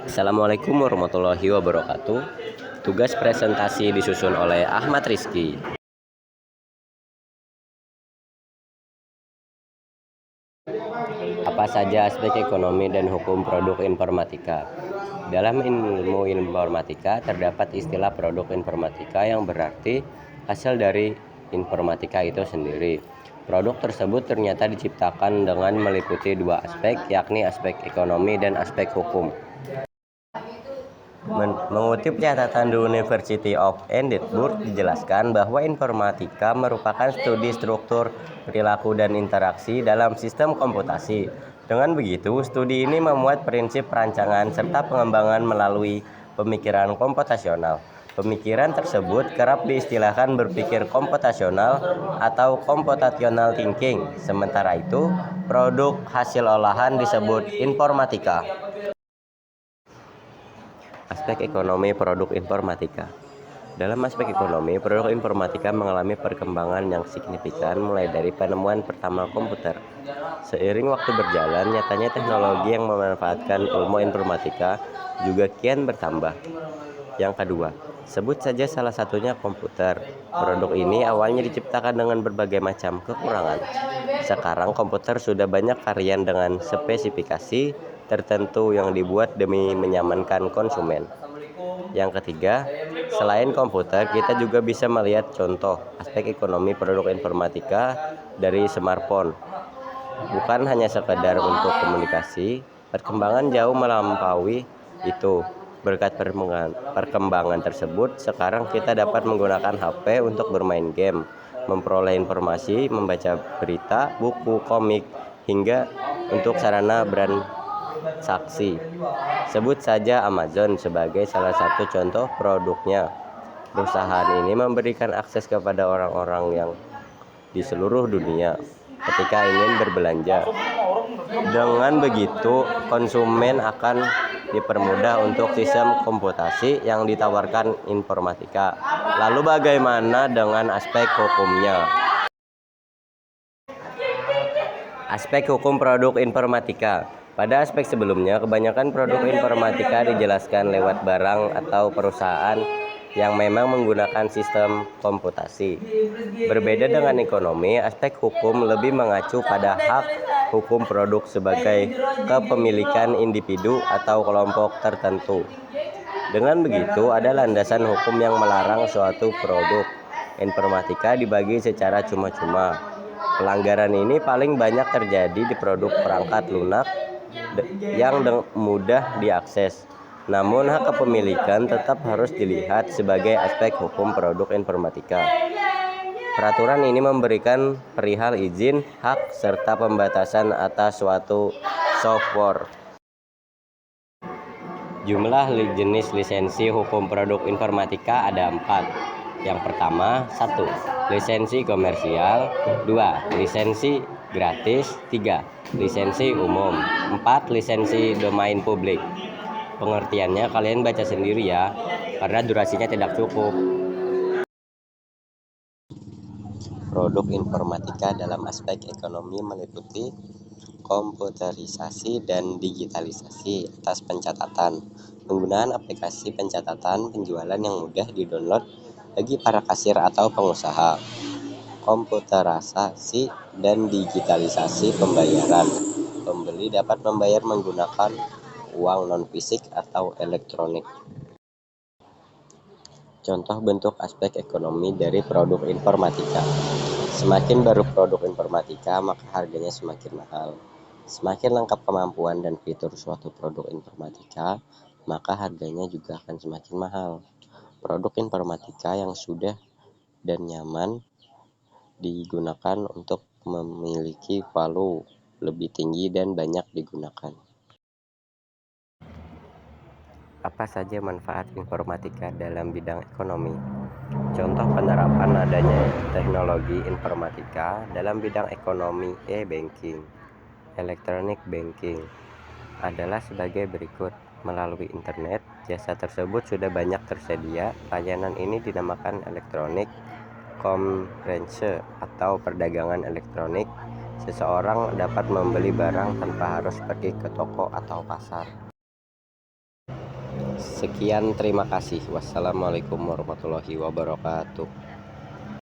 Assalamualaikum warahmatullahi wabarakatuh. Tugas presentasi disusun oleh Ahmad Rizky. Apa saja aspek ekonomi dan hukum produk informatika? Dalam ilmu informatika terdapat istilah produk informatika yang berarti hasil dari informatika itu sendiri. Produk tersebut ternyata diciptakan dengan meliputi dua aspek, yakni aspek ekonomi dan aspek hukum. Mengutip catatan The University of Edinburgh, dijelaskan bahwa informatika merupakan studi struktur, perilaku, dan interaksi dalam sistem komputasi. Dengan begitu, studi ini memuat prinsip perancangan serta pengembangan melalui pemikiran komputasional. Pemikiran tersebut kerap diistilahkan berpikir komputasional atau computational thinking. Sementara itu, produk hasil olahan disebut informatika. Aspek ekonomi produk informatika. Dalam aspek ekonomi, produk informatika mengalami perkembangan yang signifikan mulai dari penemuan pertama komputer. Seiring waktu berjalan, nyatanya teknologi yang memanfaatkan ilmu informatika juga kian bertambah. Yang kedua, sebut saja salah satunya komputer. Produk ini awalnya diciptakan dengan berbagai macam kekurangan. Sekarang komputer sudah banyak varian dengan spesifikasi tertentu yang dibuat demi menyamankan konsumen. Yang ketiga, selain komputer, kita juga bisa melihat contoh aspek ekonomi produk informatika dari smartphone. Bukan hanya sekedar untuk komunikasi, perkembangan jauh melampaui itu. Berkat perkembangan tersebut, sekarang kita dapat menggunakan HP untuk bermain game, memperoleh informasi, membaca berita, buku, komik, hingga untuk sarana transaksi. Sebut saja Amazon sebagai salah satu contoh produknya. Perusahaan ini memberikan akses kepada orang-orang yang di seluruh dunia ketika ingin berbelanja. Dengan begitu, konsumen akan dipermudah untuk sistem komputasi yang ditawarkan informatika. Lalu bagaimana dengan aspek hukumnya? Aspek hukum produk informatika. Pada aspek sebelumnya, kebanyakan produk informatika dijelaskan lewat barang atau perusahaan yang memang menggunakan sistem komputasi. Berbeda dengan ekonomi, aspek hukum lebih mengacu pada hak hukum produk sebagai kepemilikan individu atau kelompok tertentu. Dengan begitu, ada landasan hukum yang melarang suatu produk informatika dibagi secara cuma-cuma. Pelanggaran ini paling banyak terjadi di produk perangkat lunak yang mudah diakses. Namun hak kepemilikan tetap harus dilihat sebagai aspek hukum produk informatika. Peraturan ini memberikan perihal izin, hak, serta pembatasan atas suatu software. Jumlah jenis lisensi hukum produk informatika ada 4. Yang pertama, 1. Lisensi komersial. 2. Lisensi gratis. 3. Lisensi umum. 4. Lisensi domain publik. Pengertiannya kalian baca sendiri ya, karena durasinya tidak cukup. Produk informatika dalam aspek ekonomi meliputi komputerisasi dan digitalisasi atas pencatatan, penggunaan aplikasi pencatatan penjualan yang mudah didownload bagi para kasir atau pengusaha, komputerisasi dan digitalisasi pembayaran. Pembeli dapat membayar menggunakan uang non-fisik atau elektronik. Contoh bentuk aspek ekonomi dari produk informatika. Semakin baru produk informatika, maka harganya semakin mahal. Semakin lengkap kemampuan dan fitur suatu produk informatika, maka harganya juga akan semakin mahal. Produk informatika yang sudah dan nyaman digunakan untuk memiliki value lebih tinggi dan banyak digunakan. Apa saja manfaat informatika dalam bidang ekonomi? Contoh penerapan adanya teknologi informatika dalam bidang ekonomi e-banking, electronic banking adalah sebagai berikut. Melalui internet, jasa tersebut sudah banyak tersedia. Layanan ini dinamakan electronic commerce atau perdagangan elektronik. Seseorang dapat membeli barang tanpa harus pergi ke toko atau pasar. Sekian, terima kasih. Wassalamualaikum warahmatullahi wabarakatuh.